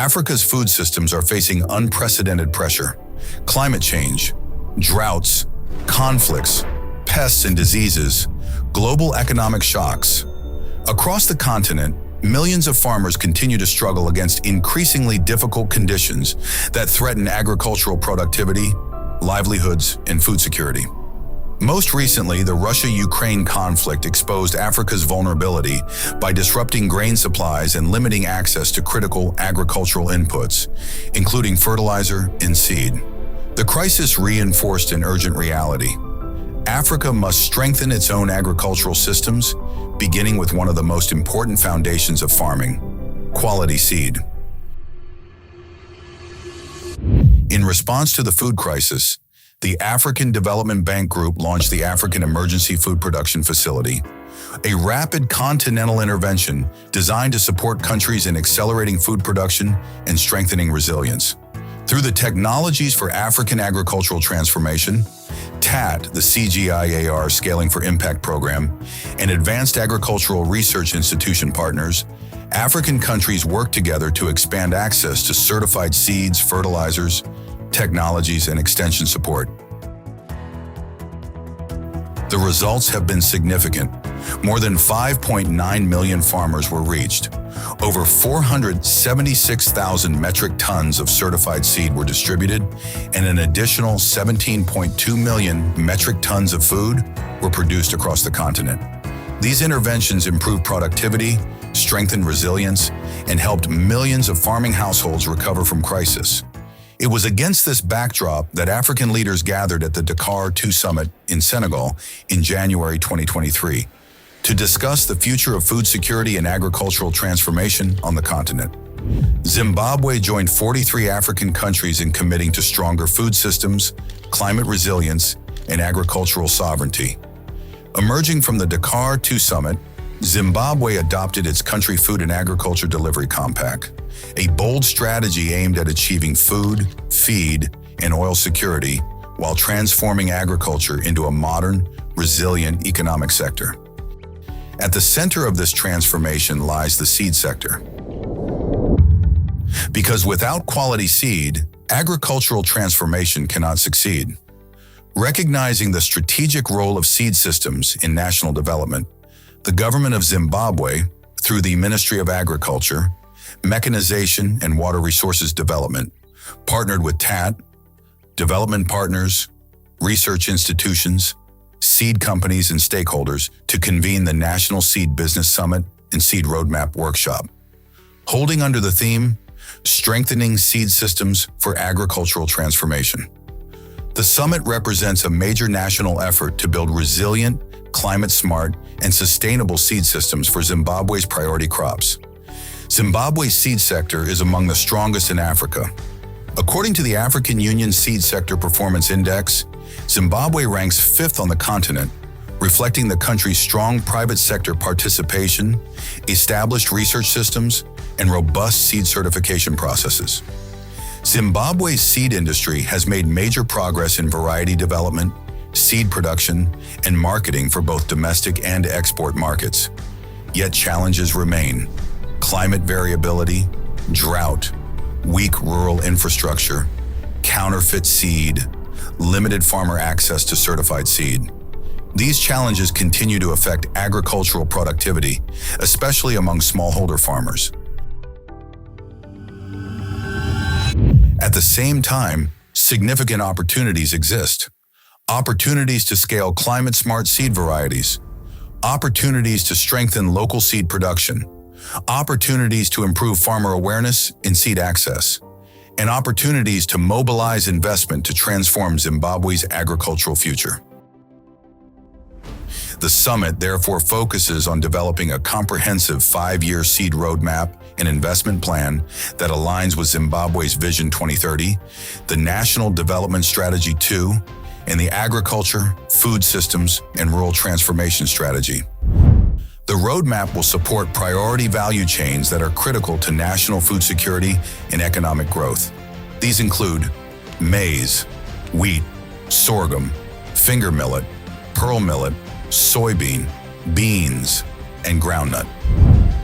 Africa's food systems are facing unprecedented pressure. Climate change, droughts, conflicts, pests and diseases, global economic shocks. Across the continent, millions of farmers continue to struggle against increasingly difficult conditions that threaten agricultural productivity, livelihoods, and food security. Most recently, the Russia-Ukraine conflict exposed Africa's vulnerability by disrupting grain supplies and limiting access to critical agricultural inputs, including fertilizer and seed. The crisis reinforced an urgent reality. Africa must strengthen its own agricultural systems, beginning with one of the most important foundations of farming: quality seed. In response to the food crisis, the African Development Bank Group launched the African Emergency Food Production Facility, a rapid continental intervention designed to support countries in accelerating food production and strengthening resilience. Through the Technologies for African Agricultural Transformation, TAAT, the CGIAR Scaling for Impact Program, and Advanced Agricultural Research Institution partners, African countries work together to expand access to certified seeds, fertilizers, technologies, and extension support. The results have been significant. More than 5.9 million farmers were reached. Over 476,000 metric tons of certified seed were distributed, and an additional 17.2 million metric tons of food were produced across the continent. These interventions improved productivity, strengthened resilience, and helped millions of farming households recover from crisis. It was against this backdrop that African leaders gathered at the Dakar 2 Summit in Senegal in January 2023 to discuss the future of food security and agricultural transformation on the continent. Zimbabwe joined 43 African countries in committing to stronger food systems, climate resilience, and agricultural sovereignty. Emerging from the Dakar 2 Summit, Zimbabwe adopted its Country Food and Agriculture Delivery Compact, a bold strategy aimed at achieving food, feed, and oil security while transforming agriculture into a modern, resilient economic sector. At the center of this transformation lies the seed sector. Because without quality seed, agricultural transformation cannot succeed. Recognizing the strategic role of seed systems in national development, the government of Zimbabwe, through the Ministry of Agriculture, Mechanization and Water Resources Development, partnered with TAAT, development partners, research institutions, seed companies, and stakeholders to convene the National Seed Business Summit and Seed Roadmap Workshop, holding under the theme, Strengthening Seed Systems for Agricultural Transformation. The summit represents a major national effort to build resilient, climate-smart, and sustainable seed systems for Zimbabwe's priority crops. Zimbabwe's seed sector is among the strongest in Africa. According to the African Union Seed Sector Performance Index, Zimbabwe ranks 5th on the continent, reflecting the country's strong private sector participation, established research systems, and robust seed certification processes. Zimbabwe's seed industry has made major progress in variety development, seed production, and marketing for both domestic and export markets. Yet challenges remain: climate variability, drought, weak rural infrastructure, counterfeit seed, limited farmer access to certified seed. These challenges continue to affect agricultural productivity, especially among smallholder farmers. At the same time, significant opportunities exist. Opportunities to scale climate-smart seed varieties, opportunities to strengthen local seed production, opportunities to improve farmer awareness and seed access, and opportunities to mobilize investment to transform Zimbabwe's agricultural future. The summit therefore focuses on developing a comprehensive 5-year seed roadmap and investment plan that aligns with Zimbabwe's Vision 2030, the National Development Strategy 2, and the Agriculture, Food Systems, and Rural Transformation Strategy. The roadmap will support priority value chains that are critical to national food security and economic growth. These include maize, wheat, sorghum, finger millet, pearl millet, soybean, beans, and groundnut.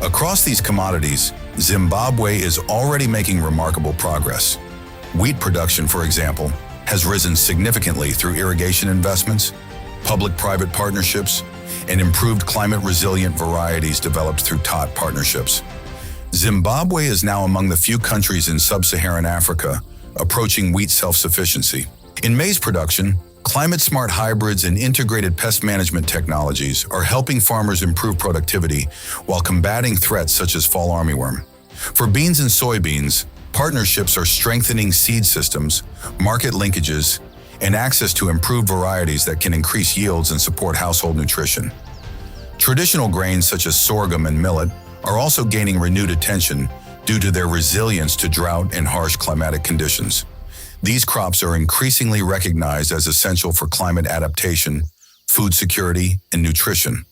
Across these commodities, Zimbabwe is already making remarkable progress. Wheat production, for example, has risen significantly through irrigation investments, public-private partnerships, and improved climate-resilient varieties developed through TAAT partnerships. Zimbabwe is now among the few countries in sub-Saharan Africa approaching wheat self-sufficiency. In maize production, climate-smart hybrids and integrated pest management technologies are helping farmers improve productivity while combating threats such as fall armyworm. For beans and soybeans, partnerships are strengthening seed systems, market linkages, and access to improved varieties that can increase yields and support household nutrition. Traditional grains such as sorghum and millet are also gaining renewed attention due to their resilience to drought and harsh climatic conditions. These crops are increasingly recognized as essential for climate adaptation, food security, and nutrition.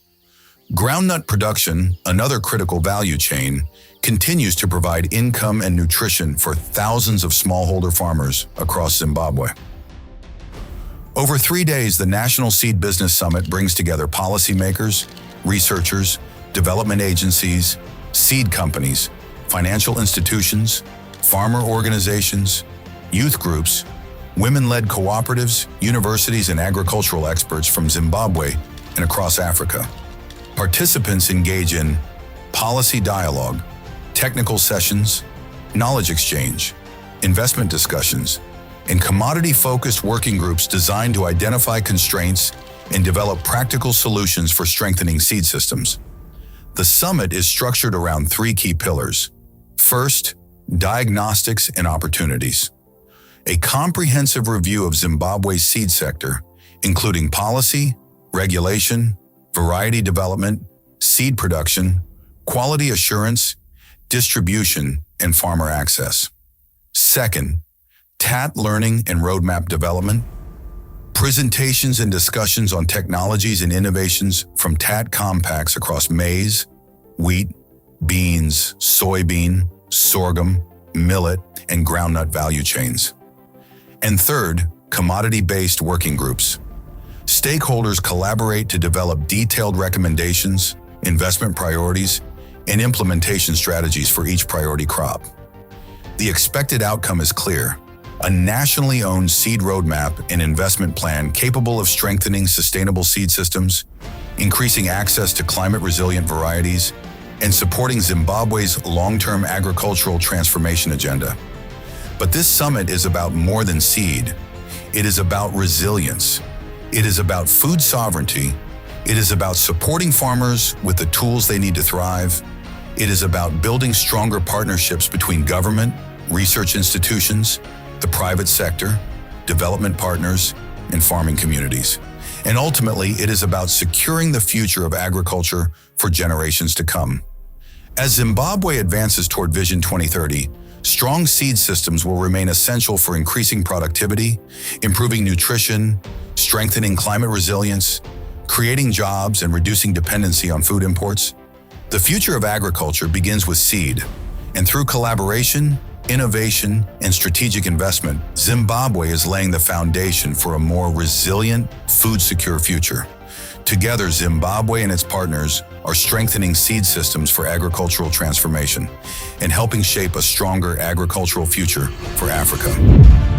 Groundnut production, another critical value chain, continues to provide income and nutrition for thousands of smallholder farmers across Zimbabwe. Over 3 days, the National Seed Business Summit brings together policymakers, researchers, development agencies, seed companies, financial institutions, farmer organizations, youth groups, women-led cooperatives, universities, and agricultural experts from Zimbabwe and across Africa. Participants engage in policy dialogue, technical sessions, knowledge exchange, investment discussions, and commodity-focused working groups designed to identify constraints and develop practical solutions for strengthening seed systems. The summit is structured around 3 key pillars. First, diagnostics and opportunities. A comprehensive review of Zimbabwe's seed sector, including policy, regulation, variety development, seed production, quality assurance, distribution, and farmer access. Second, TAAT learning and roadmap development. Presentations and discussions on technologies and innovations from TAAT compacts across maize, wheat, beans, soybean, sorghum, millet, and groundnut value chains. And third, commodity-based working groups. Stakeholders collaborate to develop detailed recommendations, investment priorities, and implementation strategies for each priority crop. The expected outcome is clear: a nationally owned seed roadmap and investment plan capable of strengthening sustainable seed systems, increasing access to climate-resilient varieties, and supporting Zimbabwe's long-term agricultural transformation agenda. But this summit is about more than seed. It is about resilience. It is about food sovereignty. It is about supporting farmers with the tools they need to thrive. It is about building stronger partnerships between government, research institutions, the private sector, development partners, and farming communities. And ultimately, it is about securing the future of agriculture for generations to come. As Zimbabwe advances toward Vision 2030, strong seed systems will remain essential for increasing productivity, improving nutrition, strengthening climate resilience, creating jobs, and reducing dependency on food imports. The future of agriculture begins with seed, and through collaboration, innovation, and strategic investment, Zimbabwe is laying the foundation for a more resilient, food-secure future. Together, Zimbabwe and its partners are strengthening seed systems for agricultural transformation and helping shape a stronger agricultural future for Africa.